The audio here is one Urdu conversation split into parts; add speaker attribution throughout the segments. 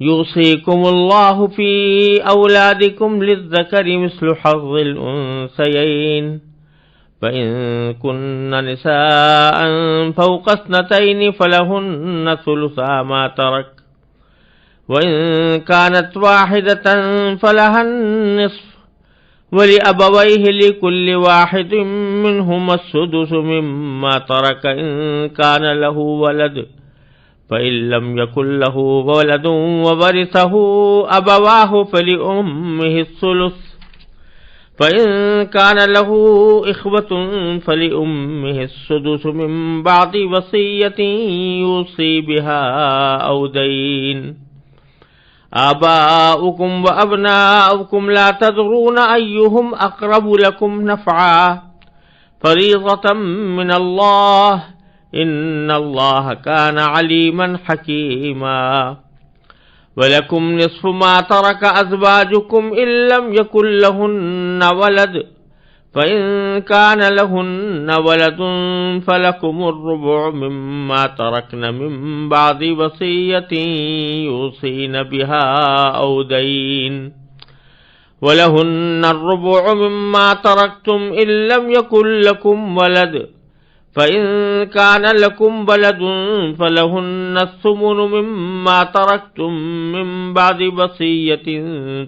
Speaker 1: يوصيكم الله في أولادكم للذكر مثل حظ الأنثيين فإن كن نساء فوق اثنتين فلهن ثلثا ما ترك وإن كانت واحدة فلها النصف ولأبويه لكل واحد منهما السدس مما ترك إن كان له ولد فإن لم يكن له ولد وورثه أبواه فلأمه الثلث فإن كان له إخوة فلأمه السدس من بعد وصية يوصي بها أو دين آباؤكم وأبناؤكم لا تدرون أيهم أقرب لكم نفعا فريضة من الله إن الله كان عليما حكيما وَلَكُمْ نِصْفُ مَا تَرَكَ أَزْوَاجُكُمْ إِن لَّمْ يَكُن لَّهُنَّ وَلَدٌ فَإِن كَانَ لَهُنَّ وَلَدٌ فَلَكُمُ الرُّبُعُ مِمَّا تَرَكْنَ مِن بَعْدِ وَصِيَّةٍ يُوصِينَ بِهَا أَوْ دَيْنٍ وَلَهُنَّ الرُّبُعُ مِمَّا تَرَكْتُمْ إِن لَّمْ يَكُن لَّكُمْ وَلَدٌ فَإِن كَانَ لَكُمْ وَلَدٌ فَلَهُنَّ الثُّمُنُ مِمَّا تَرَكْتُم مِّن بَعْدِ وَصِيَّةٍ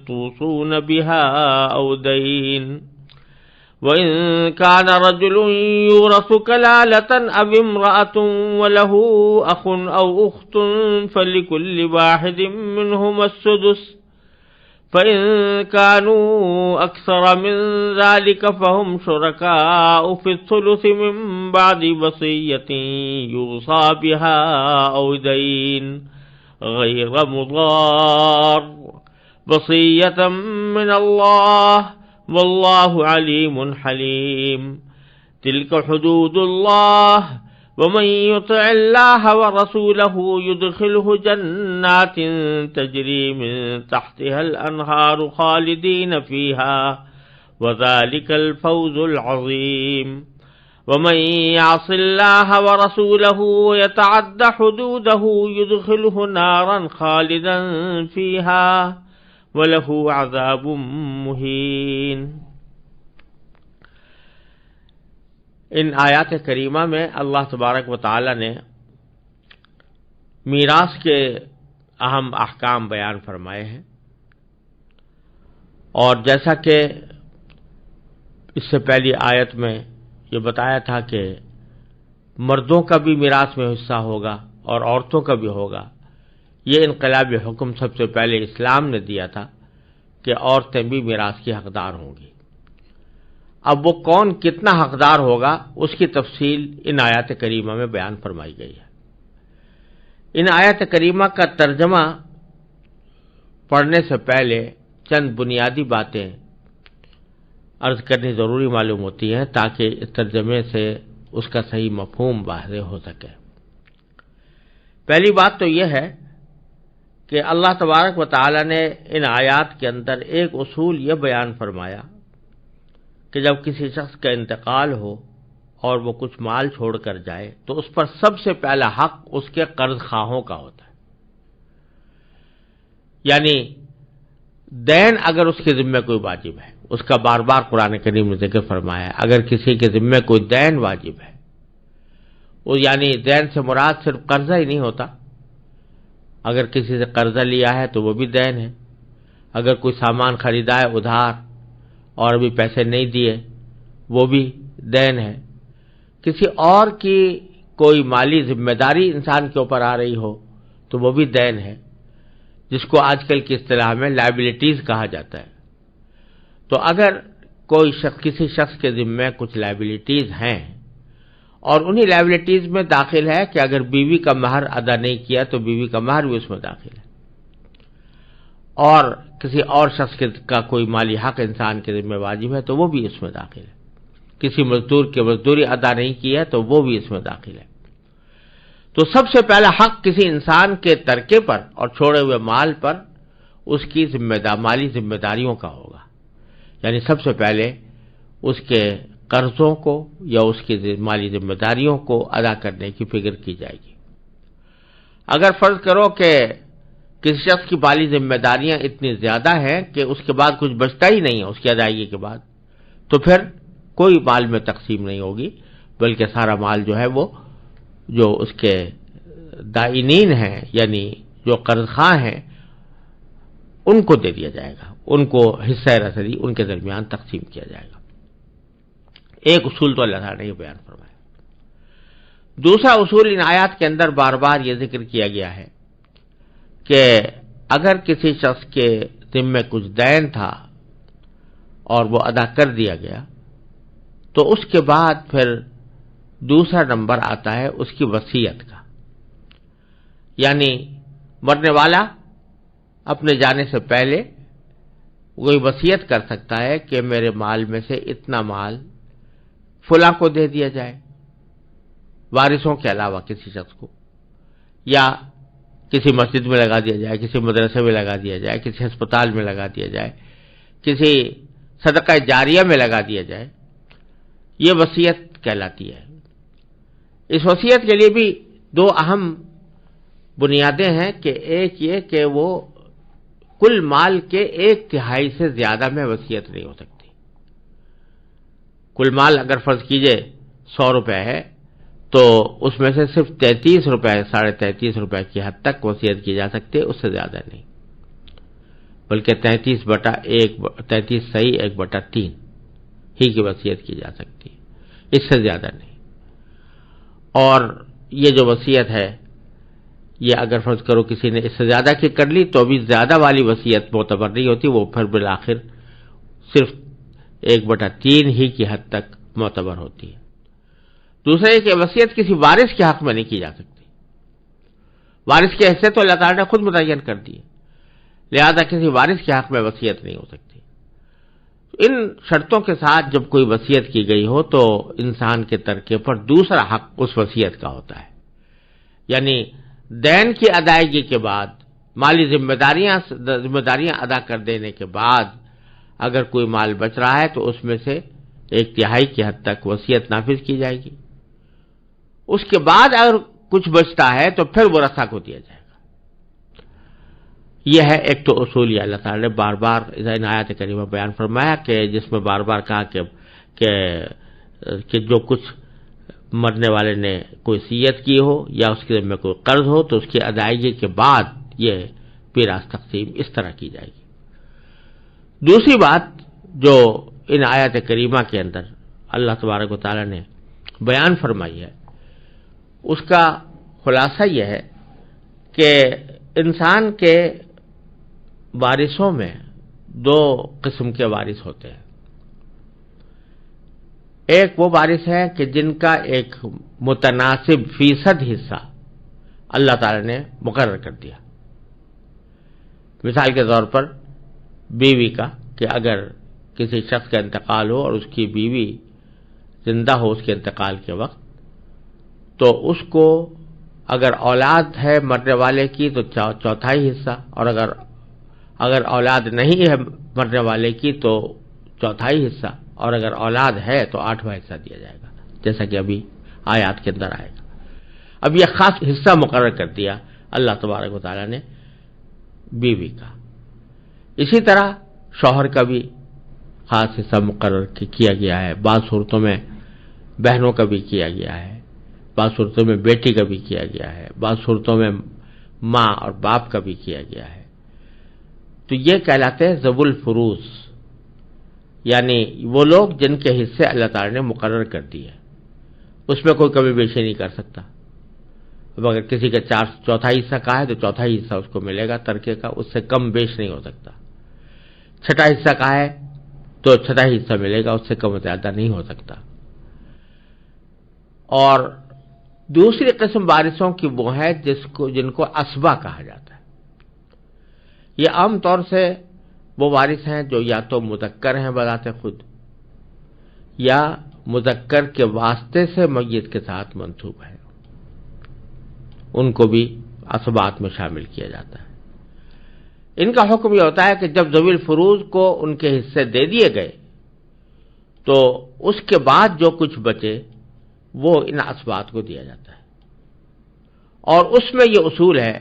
Speaker 1: تُوصُونَ بِهَا أَوْ دَيْنٍ وَإِن كَانَ رَجُلٌ يُورَثُ كَلَالَةً أَوِ امْرَأَةٌ وَلَهُ أَخٌ أَوْ أُخْتٌ فَلِكُلِّ وَاحِدٍ مِّنْهُمَا السُّدُسُ فَإِن كَانُوا أَكْثَرَ مِن ذَلِكَ فَهُمْ شُرَكَاءُ فِي الثُّلُثِ مِن بَعْدِ وَصِيَّةٍ يُوصَى بِهَا أَوْ دَيْنٍ غَيْرَ مُضَارٍّ وَصِيَّةً مِّنَ اللَّهِ وَاللَّهُ عَلِيمٌ حَلِيمٌ تِلْكَ حُدُودُ اللَّهِ وَمَن يُطِعِ اللَّهَ وَرَسُولَهُ يُدْخِلْهُ جَنَّاتٍ تَجْرِي مِن تَحْتِهَا الْأَنْهَارُ خَالِدِينَ فِيهَا وَذَلِكَ الْفَوْزُ الْعَظِيمُ وَمَن يَعْصِ اللَّهَ وَرَسُولَهُ وَيَتَعَدَّ حُدُودَهُ يُدْخِلْهُ نَارًا خَالِدًا فِيهَا وَلَهُ عَذَابٌ مُّهِينٌ۔ ان آیات کریمہ میں اللہ تبارک و تعالی نے میراث کے اہم احکام بیان فرمائے ہیں، اور جیسا کہ اس سے پہلی آیت میں یہ بتایا تھا کہ مردوں کا بھی میراث میں حصہ ہوگا اور عورتوں کا بھی ہوگا، یہ انقلابی حکم سب سے پہلے اسلام نے دیا تھا کہ عورتیں بھی میراث کی حقدار ہوں گی۔ اب وہ کون کتنا حقدار ہوگا اس کی تفصیل ان آیات کریمہ میں بیان فرمائی گئی ہے۔ ان آیات کریمہ کا ترجمہ پڑھنے سے پہلے چند بنیادی باتیں عرض کرنی ضروری معلوم ہوتی ہیں تاکہ اس ترجمے سے اس کا صحیح مفہوم واضح ہو سکے۔ پہلی بات تو یہ ہے کہ اللہ تبارک و تعالی نے ان آیات کے اندر ایک اصول یہ بیان فرمایا کہ جب کسی شخص کا انتقال ہو اور وہ کچھ مال چھوڑ کر جائے تو اس پر سب سے پہلا حق اس کے قرض خواہوں کا ہوتا ہے، یعنی دین اگر اس کے ذمہ کوئی واجب ہے، اس کا بار بار قرآن کریم نے ذکر فرمایا ہے، اگر کسی کے ذمہ کوئی دین واجب ہے، وہ یعنی دین سے مراد صرف قرضہ ہی نہیں ہوتا، اگر کسی سے قرضہ لیا ہے تو وہ بھی دین ہے، اگر کوئی سامان خریدا ہے ادھار اور ابھی پیسے نہیں دیے وہ بھی دین ہے، کسی اور کی کوئی مالی ذمہ داری انسان کے اوپر آ رہی ہو تو وہ بھی دین ہے، جس کو آج کل کی اصطلاح میں لائبلٹیز کہا جاتا ہے۔ تو اگر کوئی شخص کسی شخص کے ذمہ کچھ لائبلٹیز ہیں اور انہی لائبلٹیز میں داخل ہے کہ اگر بیوی کا مہر ادا نہیں کیا تو بیوی کا مہر بھی اس میں داخل ہے، اور کسی اور شخص کا کوئی مالی حق انسان کے ذمہ واجب ہے تو وہ بھی اس میں داخل ہے، کسی مزدور کی مزدوری ادا نہیں کی ہے تو وہ بھی اس میں داخل ہے۔ تو سب سے پہلا حق کسی انسان کے ترکے پر اور چھوڑے ہوئے مال پر اس کی مالی ذمہ داریوں کا ہوگا، یعنی سب سے پہلے اس کے قرضوں کو یا اس کی مالی ذمہ داریوں کو ادا کرنے کی فکر کی جائے گی۔ اگر فرض کرو کہ کسی شخص کی مالی ذمہ داریاں اتنی زیادہ ہیں کہ اس کے بعد کچھ بچتا ہی نہیں ہے اس کی ادائیگی کے بعد، تو پھر کوئی مال میں تقسیم نہیں ہوگی، بلکہ سارا مال جو ہے وہ جو اس کے دائنین ہیں یعنی جو قرض خواہ ہیں ان کو دے دیا جائے گا، ان کو حصہ رسدی ان کے درمیان تقسیم کیا جائے گا۔ ایک اصول تو اللہ تعالیٰ نے یہ بیان فرمایا۔ دوسرا اصول ان آیات کے اندر بار بار یہ ذکر کیا گیا ہے کہ اگر کسی شخص کے ذمے کچھ دین تھا اور وہ ادا کر دیا گیا تو اس کے بعد پھر دوسرا نمبر آتا ہے اس کی وصیت کا، یعنی مرنے والا اپنے جانے سے پہلے کوئی وصیت کر سکتا ہے کہ میرے مال میں سے اتنا مال فلاں کو دے دیا جائے، وارثوں کے علاوہ کسی شخص کو، یا کسی مسجد میں لگا دیا جائے، کسی مدرسے میں لگا دیا جائے، کسی ہسپتال میں لگا دیا جائے، کسی صدقہ جاریہ میں لگا دیا جائے، یہ وصیت کہلاتی ہے۔ اس وصیت کے لیے بھی دو اہم بنیادیں ہیں کہ ایک یہ کہ وہ کل مال کے 1/3 سے زیادہ میں وصیت نہیں ہو سکتی۔ کل مال اگر فرض کیجئے 100 روپے ہے تو اس میں سے صرف 33 روپے 33.5 روپے کی حد تک وصیت کی جا سکتی ہے، اس سے زیادہ نہیں، بلکہ 33/1/3 ہی کی وصیت کی جا سکتی ہے، اس سے زیادہ نہیں۔ اور یہ جو وصیت ہے یہ اگر فرض کرو کسی نے اس سے زیادہ کی کر لی تو بھی زیادہ والی وصیت معتبر نہیں ہوتی، وہ پھر بالآخر صرف 1/3 ہی کی حد تک معتبر ہوتی ہے۔ دوسرا یہ کہ وصیت کسی وارث کے حق میں نہیں کی جا سکتی، وارث کی حیثیت تو اللہ تعالیٰ نے خود متعین کر دی ہے، لہذا کسی وارث کے حق میں وصیت نہیں ہو سکتی۔ ان شرطوں کے ساتھ جب کوئی وصیت کی گئی ہو تو انسان کے ترکے پر دوسرا حق اس وصیت کا ہوتا ہے، یعنی دین کی ادائیگی کے بعد، مالی ذمہ داریاں ادا کر دینے کے بعد اگر کوئی مال بچ رہا ہے تو اس میں سے 1/3 کی حد تک وصیت نافذ کی جائے گی۔ اس کے بعد اگر کچھ بچتا ہے تو پھر ورثہ کو دیا جائے گا۔ یہ ہے ایک تو اصول، یہ اللہ تعالیٰ نے بار بار ان آیات کریمہ بیان فرمایا کہ جس میں بار بار کہا کہ جو کچھ مرنے والے نے کوئی وصیت کی ہو یا اس کے ذمہ کوئی قرض ہو تو اس کی ادائیگی کے بعد یہ میراث تقسیم اس طرح کی جائے گی۔ دوسری بات جو ان آیات کریمہ کے اندر اللہ تبارک و تعالیٰ نے بیان فرمائی ہے اس کا خلاصہ یہ ہے کہ انسان کے وارثوں میں 2 قسم کے وارث ہوتے ہیں۔ ایک وہ وارث ہے کہ جن کا ایک متناسب فیصد حصہ اللہ تعالی نے مقرر کر دیا، مثال کے طور پر بیوی کا، کہ اگر کسی شخص کا انتقال ہو اور اس کی بیوی زندہ ہو اس کے انتقال کے وقت تو اس کو اگر اولاد ہے مرنے والے کی تو 1/4 حصہ، اور اگر اولاد نہیں ہے مرنے والے کی تو 1/4 حصہ، اور اگر اولاد ہے تو 8واں حصہ دیا جائے گا، جیسا کہ ابھی آیات کے اندر آئے گا۔ اب یہ خاص حصہ مقرر کر دیا اللہ تبارک و تعالیٰ نے بیوی کا۔ اسی طرح شوہر کا بھی خاص حصہ مقرر کیا گیا ہے، بعض صورتوں میں بہنوں کا بھی کیا گیا ہے، بعض صورتوں میں بیٹی کا بھی کیا گیا ہے، بعض صورتوں میں ماں اور باپ کا بھی کیا گیا ہے۔ تو یہ کہلاتے ہیں ذوی الفروض، یعنی وہ لوگ جن کے حصے اللہ تعالی نے مقرر کر دیے، اس میں کوئی کمی بیشی نہیں کر سکتا۔ اب اگر کسی کا 4/4 حصہ کا ہے تو 4/4 حصہ اس کو ملے گا ترکے کا، اس سے کم بیش نہیں ہو سکتا۔ 6واں حصہ کا ہے تو 6واں حصہ ملے گا، اس سے کم زیادہ نہیں ہو سکتا۔ اور دوسری قسم وارثوں کی وہ ہے جن کو اسبہ کہا جاتا ہے۔ یہ عام طور سے وہ وارث ہیں جو یا تو مذکر ہیں بذات خود یا مذکر کے واسطے سے میت کے ساتھ منسوب ہے، ان کو بھی اسبات میں شامل کیا جاتا ہے۔ ان کا حکم یہ ہوتا ہے کہ جب ذوی الفروض کو ان کے حصے دے دیے گئے تو اس کے بعد جو کچھ بچے وہ ان اسبات کو دیا جاتا ہے، اور اس میں یہ اصول ہے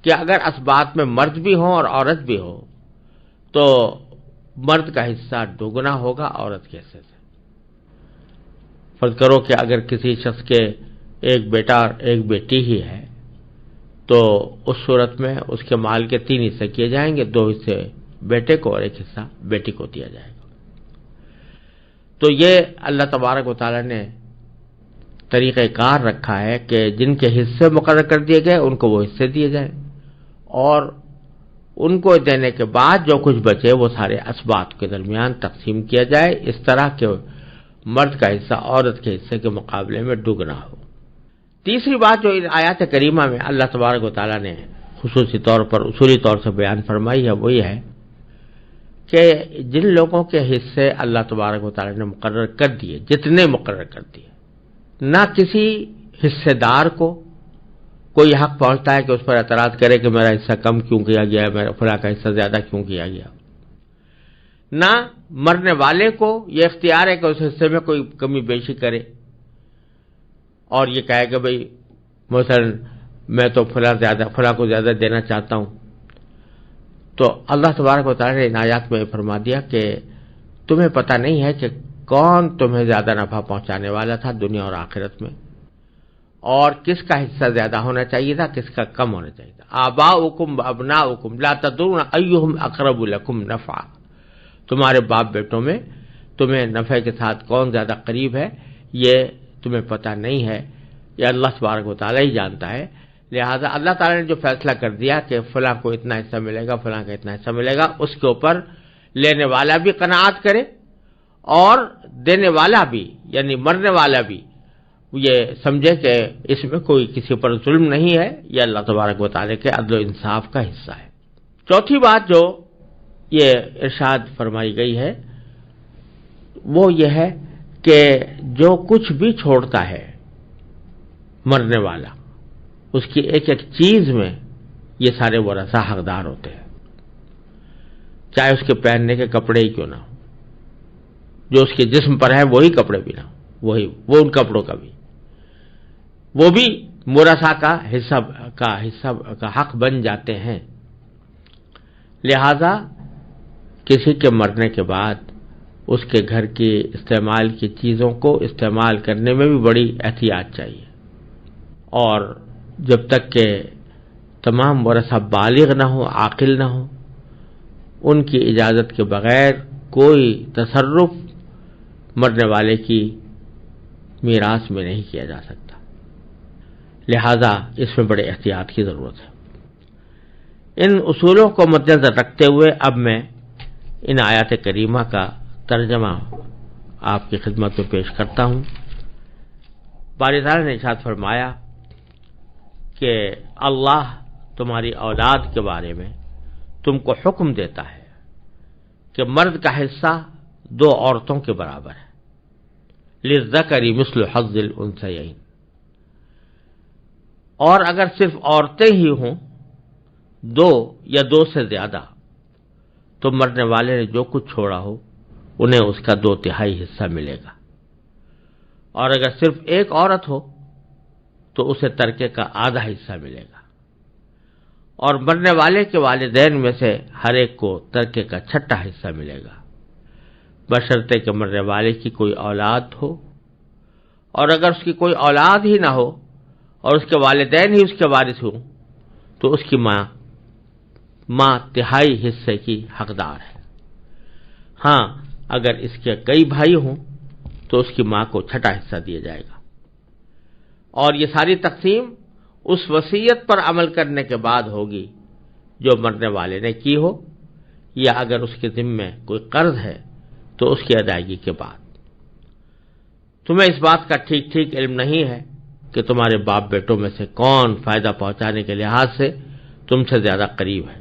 Speaker 1: کہ اگر اسبات میں مرد بھی ہوں اور عورت بھی ہو تو مرد کا حصہ دوگنا ہوگا عورت کے حصے سے۔ فرض کرو کہ اگر کسی شخص کے ایک بیٹا اور ایک بیٹی ہی ہے تو اس صورت میں اس کے مال کے 3 حصے کیے جائیں گے، 2 حصے بیٹے کو اور 1 حصہ بیٹی کو دیا جائے گا۔ تو یہ اللہ تبارک و تعالیٰ نے طریقہ کار رکھا ہے کہ جن کے حصے مقرر کر دیے گئے ان کو وہ حصے دیے جائیں، اور ان کو دینے کے بعد جو کچھ بچے وہ سارے اسبات کے درمیان تقسیم کیا جائے، اس طرح کہ مرد کا حصہ عورت کے حصے کے مقابلے میں دوگنا ہو۔ تیسری بات جو ان آیات کریمہ میں اللہ تبارک و تعالیٰ نے خصوصی طور پر اصولی طور سے بیان فرمائی ہے وہ یہ ہے کہ جن لوگوں کے حصے اللہ تبارک و تعالیٰ نے مقرر کر دیے، جتنے مقرر کر دیے، نہ کسی حصے دار کو کوئی حق پہنچتا ہے کہ اس پر اعتراض کرے کہ میرا حصہ کم کیوں کیا گیا ہے، میرا فلاں کا حصہ زیادہ کیوں کیا گیا، نہ مرنے والے کو یہ اختیار ہے کہ اس حصے میں کوئی کمی بیشی کرے اور یہ کہے کہ بھئی مثلا میں تو فلاں کو زیادہ دینا چاہتا ہوں۔ تو اللہ تبارک و تعالیٰ نے ان آیات میں فرما دیا کہ تمہیں پتہ نہیں ہے کہ کون تمہیں زیادہ نفع پہنچانے والا تھا دنیا اور آخرت میں، اور کس کا حصہ زیادہ ہونا چاہیے تھا، کس کا کم ہونا چاہیے تھا۔ آباؤکم ابناؤکم لا تدرون ایہم اقرب لکم نفعا، تمہارے باپ بیٹوں میں تمہیں نفع کے ساتھ کون زیادہ قریب ہے یہ تمہیں پتہ نہیں ہے، یہ اللہ تبارک و تعالیٰ ہی جانتا ہے۔ لہذا اللہ تعالیٰ نے جو فیصلہ کر دیا کہ فلاں کو اتنا حصہ ملے گا، فلاں کا اتنا حصہ ملے گا، اس کے اوپر لینے والا بھی قناعت کرے اور دینے والا بھی یعنی مرنے والا بھی یہ سمجھے کہ اس میں کوئی کسی پر ظلم نہیں ہے، یہ اللہ تبارک و تعالیٰ کے عدل و انصاف کا حصہ ہے۔ چوتھی بات جو یہ ارشاد فرمائی گئی ہے وہ یہ ہے کہ جو کچھ بھی چھوڑتا ہے مرنے والا، اس کی ایک ایک چیز میں یہ سارے ورثہ حقدار ہوتے ہیں، چاہے اس کے پہننے کے کپڑے ہی کیوں نہ ہو، جو اس کے جسم پر ہے وہی کپڑے بھی نہ ہو، وہ ان کپڑوں کا بھی، وہ بھی مرثہ کا حصہ حق بن جاتے ہیں۔ لہذا کسی کے مرنے کے بعد اس کے گھر کی استعمال کی چیزوں کو استعمال کرنے میں بھی بڑی احتیاط چاہیے، اور جب تک کہ تمام ورثہ بالغ نہ ہو، عاقل نہ ہو، ان کی اجازت کے بغیر کوئی تصرف مرنے والے کی میراث میں نہیں کیا جا سکتا۔ لہذا اس میں بڑے احتیاط کی ضرورت ہے۔ ان اصولوں کو مد نظر رکھتے ہوئے اب میں ان آیات کریمہ کا ترجمہ آپ کی خدمت میں پیش کرتا ہوں۔ باری تعالیٰ نے ارشاد فرمایا کہ اللہ تمہاری اولاد کے بارے میں تم کو حکم دیتا ہے کہ مرد کا حصہ 2 عورتوں کے برابر ہے، للذکر مثل حظ الانثیین، اور اگر صرف عورتیں ہی ہوں 2 یا 2 سے زیادہ تو مرنے والے نے جو کچھ چھوڑا ہو انہیں اس کا 2/3 حصہ ملے گا، اور اگر صرف ایک عورت ہو تو اسے ترکے کا آدھا حصہ ملے گا، اور مرنے والے کے والدین میں سے ہر ایک کو ترکے کا 6واں حصہ ملے گا، بشرطے کہ مرنے والے کی کوئی اولاد ہو، اور اگر اس کی کوئی اولاد ہی نہ ہو اور اس کے والدین ہی اس کے وارث ہوں تو اس کی ماں 3/4 حصے کی حقدار ہے۔ ہاں اگر اس کے کئی بھائی ہوں تو اس کی ماں کو 6واں حصہ دیا جائے گا، اور یہ ساری تقسیم اس وصیت پر عمل کرنے کے بعد ہوگی جو مرنے والے نے کی ہو، یا اگر اس کے ذمے کوئی قرض ہے تو اس کی ادائیگی کے بعد۔ تمہیں اس بات کا ٹھیک ٹھیک علم نہیں ہے کہ تمہارے باپ بیٹوں میں سے کون فائدہ پہنچانے کے لحاظ سے تم سے زیادہ قریب ہے،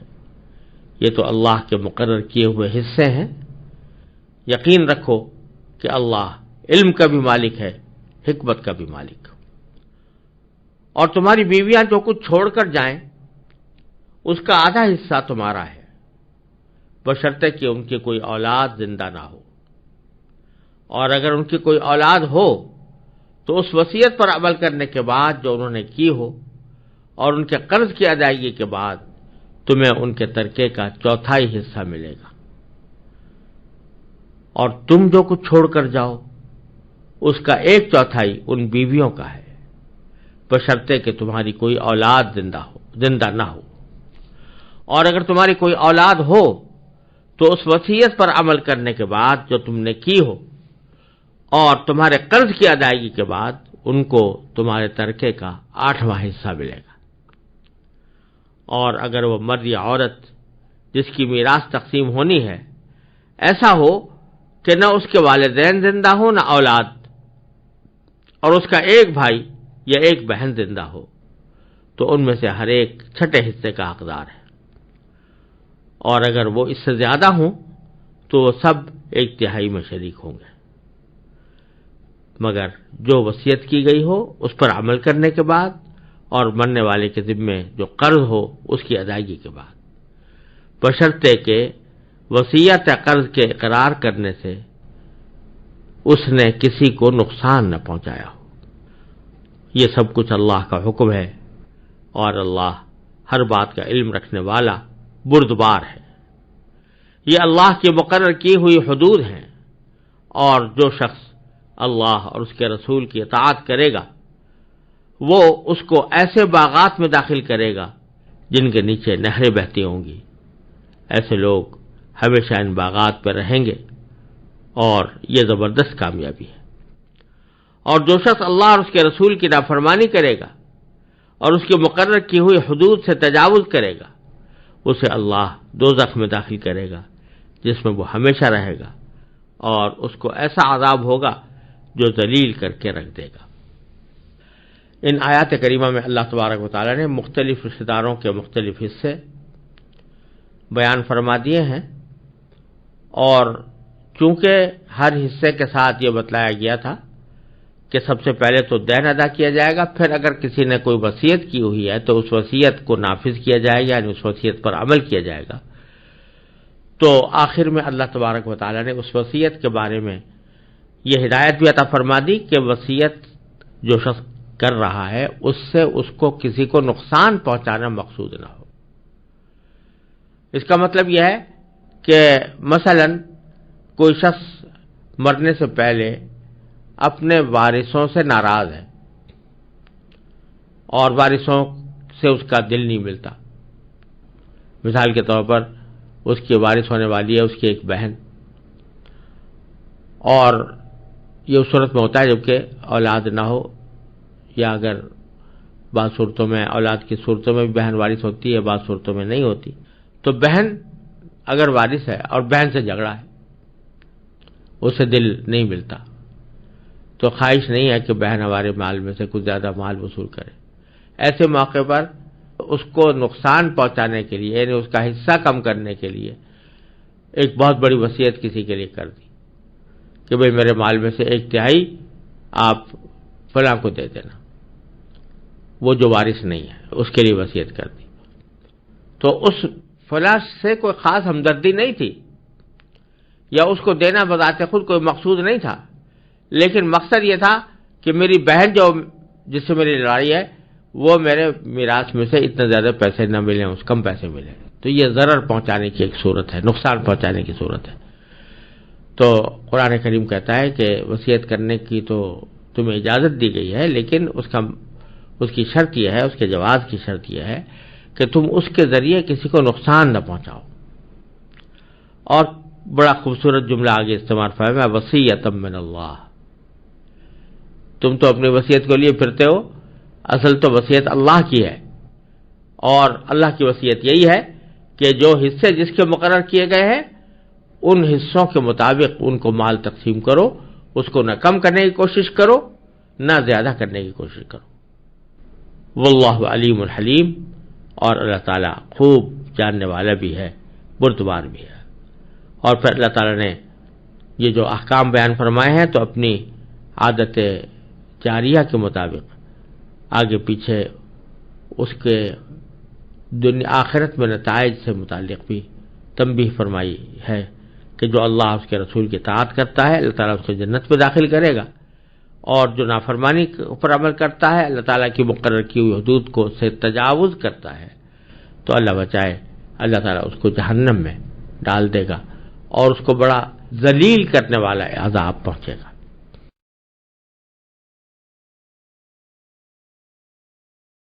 Speaker 1: یہ تو اللہ کے مقرر کیے ہوئے حصے ہیں۔ یقین رکھو کہ اللہ علم کا بھی مالک ہے، حکمت کا بھی مالک۔ اور تمہاری بیویاں جو کچھ چھوڑ کر جائیں اس کا آدھا حصہ تمہارا ہے، بشرطے کہ ان کی کوئی اولاد زندہ نہ ہو، اور اگر ان کی کوئی اولاد ہو تو اس وصیت پر عمل کرنے کے بعد جو انہوں نے کی ہو، اور ان کے قرض کی ادائیگی کے بعد تمہیں ان کے ترکے کا 1/4 حصہ ملے گا، اور تم جو کچھ چھوڑ کر جاؤ اس کا 1/4 ان بیویوں کا ہے، بشرطے کہ تمہاری کوئی اولاد زندہ نہ ہو، اور اگر تمہاری کوئی اولاد ہو تو اس وصیت پر عمل کرنے کے بعد جو تم نے کی ہو اور تمہارے قرض کی ادائیگی کے بعد ان کو تمہارے ترکے کا 8واں حصہ ملے گا۔ اور اگر وہ مرد یا عورت جس کی میراث تقسیم ہونی ہے ایسا ہو کہ نہ اس کے والدین زندہ ہو نہ اولاد، اور اس کا ایک بھائی یا ایک بہن زندہ ہو، تو ان میں سے ہر ایک 6 حصے کا حقدار ہے، اور اگر وہ اس سے زیادہ ہوں تو وہ سب 1/3 میں شریک ہوں گے، مگر جو وصیت کی گئی ہو اس پر عمل کرنے کے بعد اور مرنے والے کے ذمے جو قرض ہو اس کی ادائیگی کے بعد، بشرطے کہ وصیت یا قرض کے اقرار کرنے سے اس نے کسی کو نقصان نہ پہنچایا ہو۔ یہ سب کچھ اللہ کا حکم ہے، اور اللہ ہر بات کا علم رکھنے والا بردبار ہے۔ یہ اللہ کی مقرر کی ہوئی حدود ہیں، اور جو شخص اللہ اور اس کے رسول کی اطاعت کرے گا وہ اس کو ایسے باغات میں داخل کرے گا جن کے نیچے نہریں بہتی ہوں گی، ایسے لوگ ہمیشہ ان باغات پر رہیں گے، اور یہ زبردست کامیابی ہے۔ اور جو شخص اللہ اور اس کے رسول کی نافرمانی کرے گا اور اس کی مقرر کی ہوئی حدود سے تجاوز کرے گا، اسے اللہ دوزخ میں داخل کرے گا جس میں وہ ہمیشہ رہے گا، اور اس کو ایسا عذاب ہوگا جو ذلیل کر کے رکھ دے گا۔ ان آیات کریمہ میں اللہ تبارک و تعالی نے مختلف رشتہ داروں کے مختلف حصے بیان فرما دیے ہیں، اور چونکہ ہر حصے کے ساتھ یہ بتلایا گیا تھا کہ سب سے پہلے تو دین ادا کیا جائے گا، پھر اگر کسی نے کوئی وصیت کی ہوئی ہے تو اس وصیت کو نافذ کیا جائے گا، یعنی اس وصیت پر عمل کیا جائے گا۔ تو آخر میں اللہ تبارک و تعالی نے اس وصیت کے بارے میں یہ ہدایت بھی عطا فرما دی کہ وصیت جو شخص کر رہا ہے اس سے اس کو کسی کو نقصان پہنچانا مقصود نہ ہو۔ اس کا مطلب یہ ہے کہ مثلا کوئی شخص مرنے سے پہلے اپنے وارثوں سے ناراض ہے اور وارثوں سے اس کا دل نہیں ملتا، مثال کے طور پر اس کی وارث ہونے والی ہے اس کی ایک بہن، اور یہ اس صورت میں ہوتا ہے جبکہ اولاد نہ ہو، یا اگر بعض صورتوں میں اولاد کی صورتوں میں بھی بہن وارث ہوتی ہے، بعض صورتوں میں نہیں ہوتی، تو بہن اگر وارث ہے اور بہن سے جھگڑا ہے، اسے دل نہیں ملتا، تو خواہش نہیں ہے کہ بہن ہمارے مال میں سے کچھ زیادہ مال وصول کرے، ایسے موقع پر اس کو نقصان پہنچانے کے لیے، یعنی اس کا حصہ کم کرنے کے لیے ایک بہت بڑی وصیت کسی کے لیے کر دی کہ بھئی میرے مال میں سے 1/3 آپ فلاں کو دے دینا، وہ جو وارث نہیں ہے اس کے لیے وصیت کر دی۔ تو اس فلاں سے کوئی خاص ہمدردی نہیں تھی، یا اس کو دینا بذات خود کوئی مقصود نہیں تھا، لیکن مقصد یہ تھا کہ میری بہن جس سے میری لڑائی ہے وہ میرے میراث میں سے اتنے زیادہ پیسے نہ ملیں، اس کم پیسے ملیں، تو یہ ضرر پہنچانے کی ایک صورت ہے، نقصان پہنچانے کی صورت ہے۔ تو قرآن کریم کہتا ہے کہ وصیت کرنے کی تو تمہیں اجازت دی گئی ہے، لیکن اس کی شرط یہ ہے، اس کے جواز کی شرط یہ ہے کہ تم اس کے ذریعے کسی کو نقصان نہ پہنچاؤ۔ اور بڑا خوبصورت جملہ آگے استعمال فرمایا، وصیۃ من اللہ، تم تو اپنی وصیت کو لیے پھرتے ہو، اصل تو وصیت اللہ کی ہے، اور اللہ کی وصیت یہی ہے کہ جو حصے جس کے مقرر کیے گئے ہیں ان حصوں کے مطابق ان کو مال تقسیم کرو، اس کو نہ کم کرنے کی کوشش کرو نہ زیادہ کرنے کی کوشش کرو۔ واللہ علیم الحلیم، اور اللہ تعالیٰ خوب جاننے والا بھی ہے، بردبار بھی ہے۔ اور پھر اللہ تعالیٰ نے یہ جو احکام بیان فرمائے ہیں تو اپنی عادت جاریہ کے مطابق آگے پیچھے اس کے دنیا آخرت میں نتائج سے متعلق بھی تنبیہ فرمائی ہے کہ جو اللہ اس کے رسول کی اطاعت کرتا ہے اللہ تعالیٰ اس کو جنت میں داخل کرے گا، اور جو نافرمانی پر عمل کرتا ہے، اللہ تعالیٰ کی مقرر کی ہوئی حدود کو سے تجاوز کرتا ہے، تو اللہ بچائے، اللہ تعالیٰ اس کو جہنم میں ڈال دے گا اور اس کو بڑا ذلیل کرنے والا عذاب پہنچے گا۔